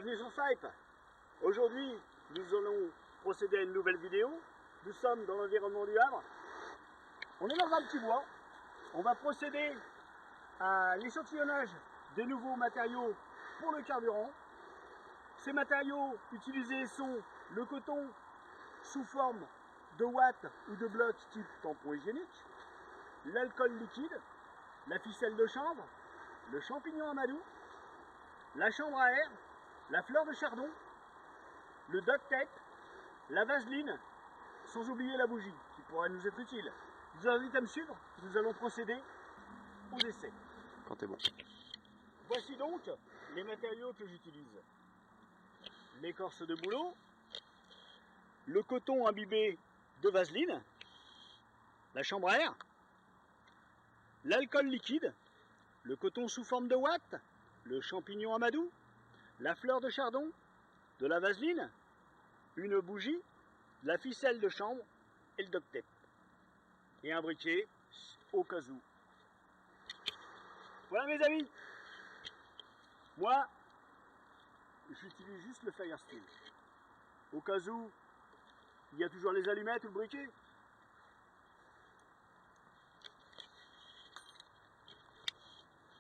Bienvenue sur Skype. Aujourd'hui, nous allons procéder à une nouvelle vidéo. Nous sommes dans l'environnement du Havre. On est dans un petit bois. On va procéder à l'échantillonnage des nouveaux matériaux pour le carburant. Ces matériaux utilisés sont le coton sous forme de watts ou de blocs type tampon hygiénique, l'alcool liquide, la ficelle de chanvre, le champignon amadou, la chambre à air, la fleur de chardon, le duct tape, la vaseline, sans oublier la bougie qui pourrait nous être utile. Je vous invite à me suivre, nous allons procéder au essai. Quand t'es bon. Voici donc les matériaux que j'utilise. L'écorce de bouleau, le coton imbibé de vaseline, la chambre à air, l'alcool liquide, le coton sous forme de watts, le champignon amadou, la fleur de chardon, de la vaseline, une bougie, de la ficelle de chanvre et le duct tape. Et un briquet au cas où. Voilà mes amis. Moi, j'utilise juste le fire steel. Au cas où, il y a toujours les allumettes ou le briquet.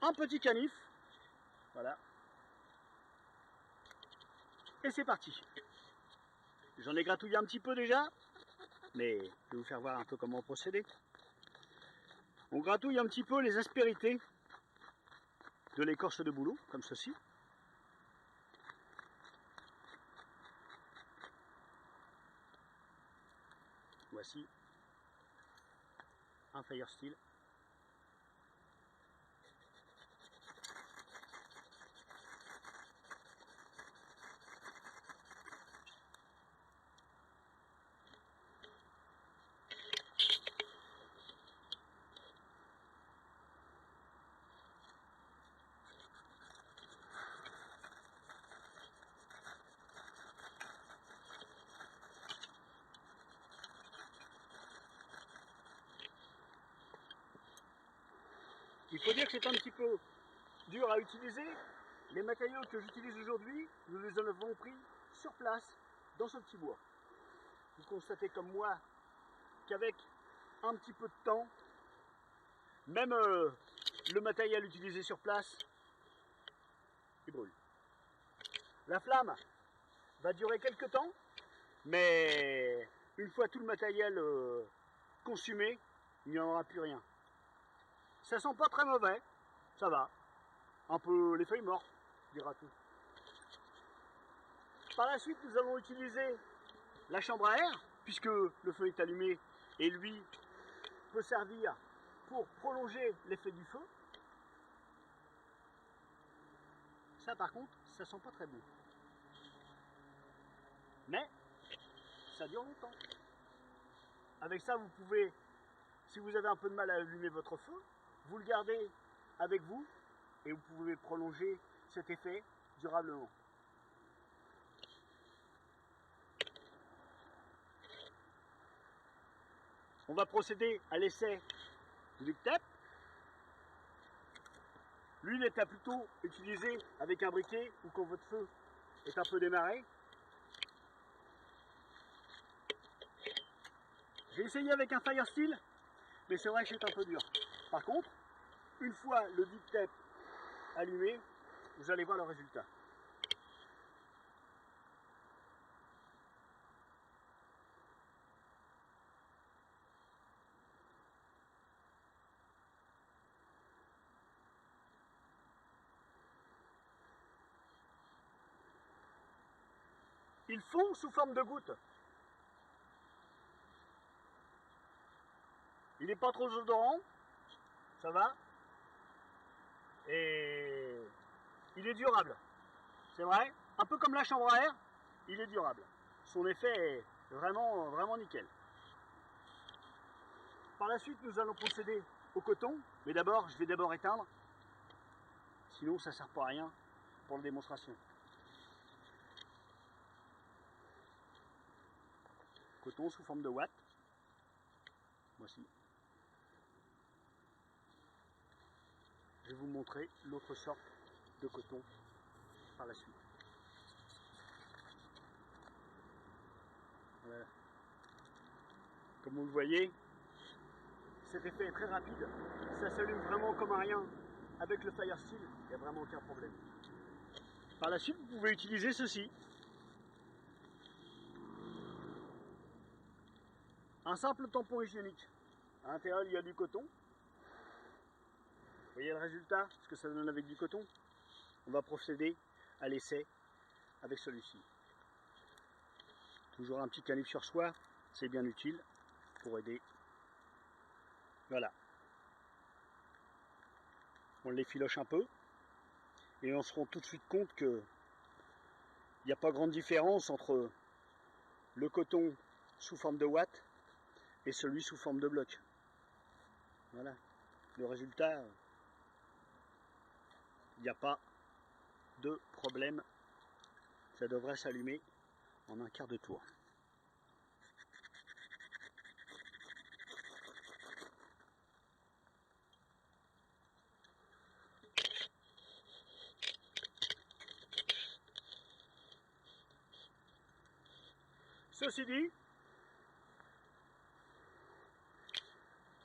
Un petit canif. Voilà. Et c'est parti. J'en ai gratouillé un petit peu déjà, mais je vais vous faire voir un peu comment procéder. On gratouille un petit peu les aspérités de l'écorce de bouleau, comme ceci. Voici un fire steel. Il faut dire que c'est un petit peu dur à utiliser. Les matériaux que j'utilise aujourd'hui, nous les avons pris sur place, dans ce petit bois. Vous constatez comme moi qu'avec un petit peu de temps, même le matériel utilisé sur place, il brûle. La flamme va durer quelques temps, mais une fois tout le matériel consumé, il n'y en aura plus rien. Ça sent pas très mauvais, ça va. Un peu les feuilles mortes, dira-t-on. Par la suite, nous allons utiliser la chambre à air, puisque le feu est allumé et lui peut servir pour prolonger l'effet du feu. Ça par contre, ça sent pas très bon. Mais ça dure longtemps. Avec ça, vous pouvez, si vous avez un peu de mal à allumer votre feu, vous le gardez avec vous et vous pouvez prolonger cet effet durablement. On va procéder à l'essai du duct tape. L'huile est à plutôt utiliser avec un briquet ou quand votre feu est un peu démarré. J'ai essayé avec un fire steel, mais c'est vrai que c'est un peu dur. Par contre, une fois le duct tape allumé, vous allez voir le résultat. Ils fond sous forme de gouttes. Il n'est pas trop odorant, ça va. Et il est durable. C'est vrai, un peu comme la chambre à air, il est durable. Son effet est vraiment nickel. Par la suite, nous allons procéder au coton, mais d'abord, je vais d'abord éteindre, sinon ça ne sert pas à rien pour la démonstration. Coton sous forme de watts. Voici. Je vais vous montrer l'autre sorte de coton par la suite. Comme vous le voyez, cet effet est très rapide. Ça s'allume vraiment comme un rien. Avec le Fire Steel, il n'y a vraiment aucun problème. Par la suite, vous pouvez utiliser ceci. Un simple tampon hygiénique. À l'intérieur, il y a du coton. Vous voyez le résultat, ce que ça donne avec du coton. On va procéder à l'essai avec celui-ci. Toujours un petit canif sur soi, c'est bien utile pour aider. Voilà. On l'effiloche un peu et on se rend tout de suite compte que il n'y a pas grande différence entre le coton sous forme de watts et celui sous forme de bloc. Voilà. Le résultat, il n'y a pas de problème. Ça devrait s'allumer en un quart de tour. Ceci dit,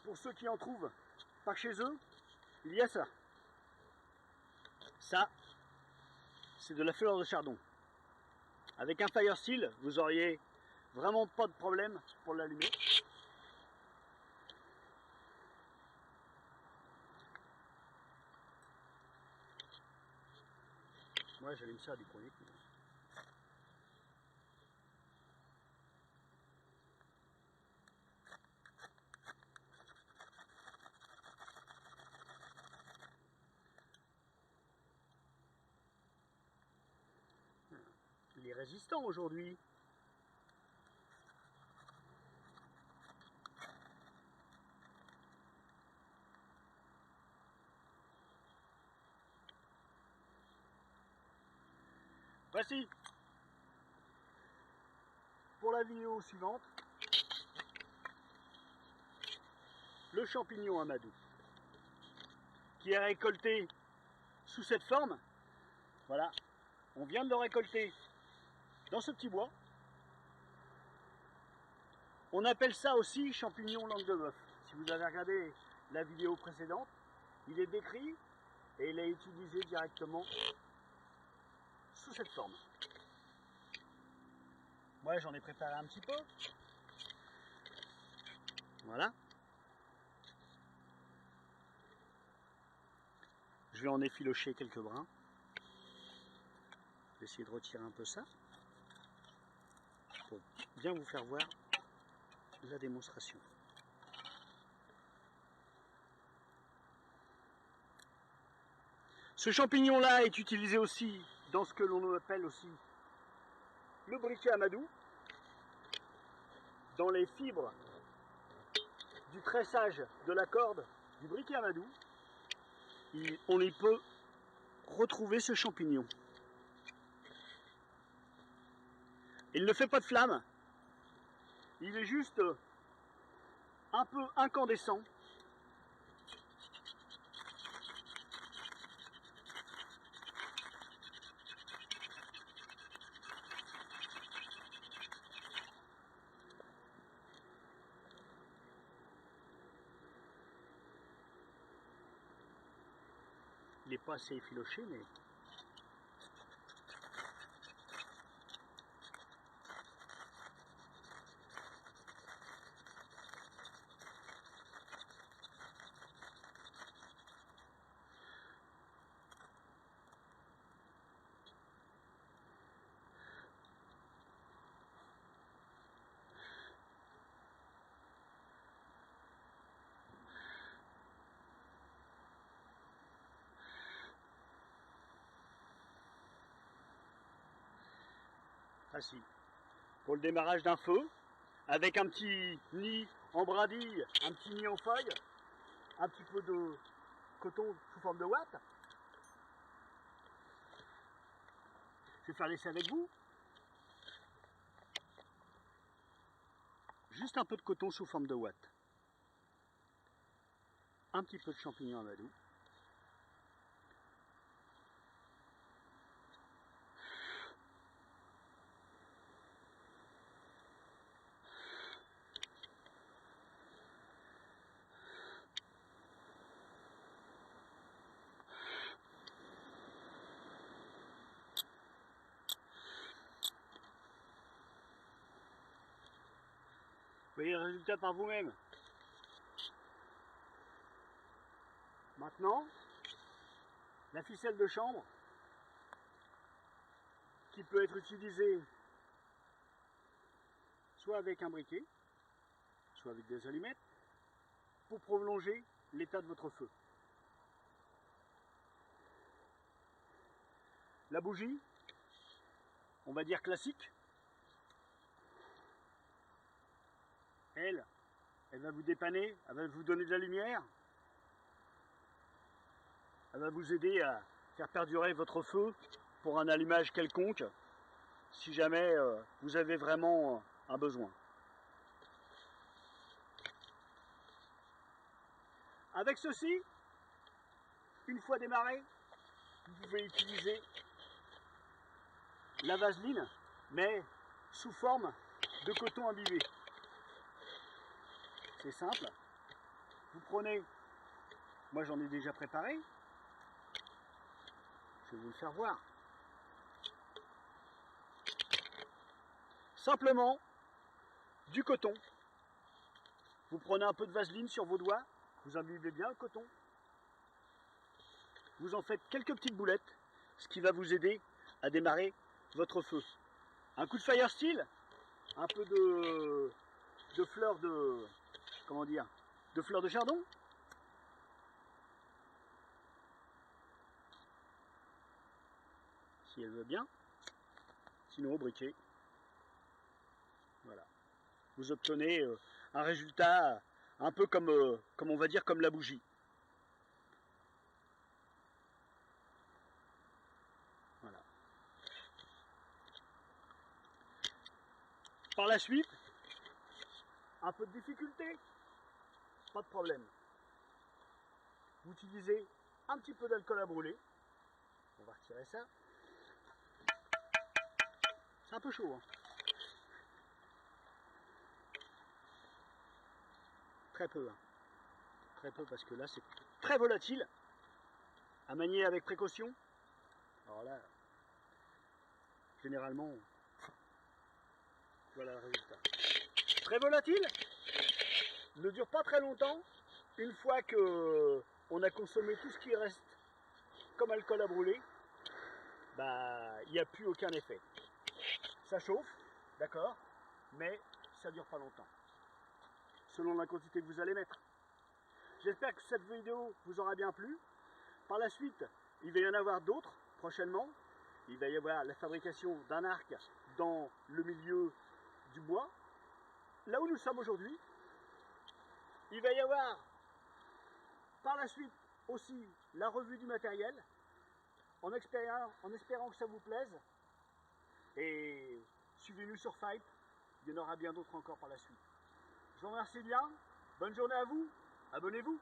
pour ceux qui en trouvent pas chez eux, il y a ça. Ça, c'est de la fleur de chardon. Avec un Fire Steel, vous auriez vraiment pas de problème pour l'allumer. Moi, j'allume ça du premier coup. Il est résistant aujourd'hui. Voici, pour la vidéo suivante, le champignon amadou, qui est récolté sous cette forme. Voilà, on vient de le récolter dans ce petit bois. On appelle ça aussi champignon langue de bœuf. Si vous avez regardé la vidéo précédente, il est décrit et il est utilisé directement sous cette forme. Moi, j'en ai préparé un petit peu. Voilà. Je vais en effilocher quelques brins. Je vais essayer de retirer un peu ça pour bien vous faire voir la démonstration. Ce champignon-là est utilisé aussi dans ce que l'on appelle aussi le briquet amadou, dans les fibres du tressage de la corde du briquet amadou. On y peut retrouver ce champignon. Il ne fait pas de flamme, il est juste un peu incandescent. Il n'est pas assez effiloché, mais ainsi. Pour le démarrage d'un feu, avec un petit nid en brindille, un petit nid en feuille, un petit peu de coton sous forme de watt. Je vais faire l'essai avec vous. Juste un peu de coton sous forme de watt. Un petit peu de champignon amadou. voyez le résultat par vous-même. Maintenant, la ficelle de chambre qui peut être utilisée soit avec un briquet, soit avec des allumettes, pour prolonger l'état de votre feu. La bougie, on va dire classique, elle va vous dépanner, elle va vous donner de la lumière, elle va vous aider à faire perdurer votre feu pour un allumage quelconque, si jamais vous avez vraiment un besoin. Avec ceci, une fois démarré, vous pouvez utiliser la vaseline, mais sous forme de coton imbibé. C'est simple. Vous prenez, moi j'en ai déjà préparé, je vais vous le faire voir. Simplement du coton. Vous prenez un peu de vaseline sur vos doigts, vous imbibez bien le coton. Vous en faites quelques petites boulettes, ce qui va vous aider à démarrer votre feu. Un coup de fire steel, un peu de fleurs de, comment dire, de fleurs de chardon. Si elle veut bien, sinon au briquet. Voilà. Vous obtenez un résultat un peu comme on va dire comme la bougie. Voilà. Par la suite, un peu de difficulté, pas de problème. Vous utilisez un petit peu d'alcool à brûler. On va retirer ça. C'est un peu chaud, hein. Très peu, hein. Très peu parce que là c'est très volatile. À manier avec précaution. Alors là, généralement, voilà le résultat. Très volatile, ne dure pas très longtemps. Une fois que on a consommé tout ce qui reste comme alcool à brûler, bah il n'y a plus aucun effet. Ça chauffe, d'accord, mais ça dure pas longtemps. Selon la quantité que vous allez mettre. J'espère que cette vidéo vous aura bien plu. Par la suite, il va y en avoir d'autres prochainement. Il va y avoir la fabrication d'un arc dans le milieu du bois, là où nous sommes aujourd'hui. Il va y avoir par la suite aussi la revue du matériel, en espérant que ça vous plaise. Et suivez-nous sur Fight, il y en aura bien d'autres encore par la suite. Je vous remercie bien, bonne journée à vous, abonnez-vous.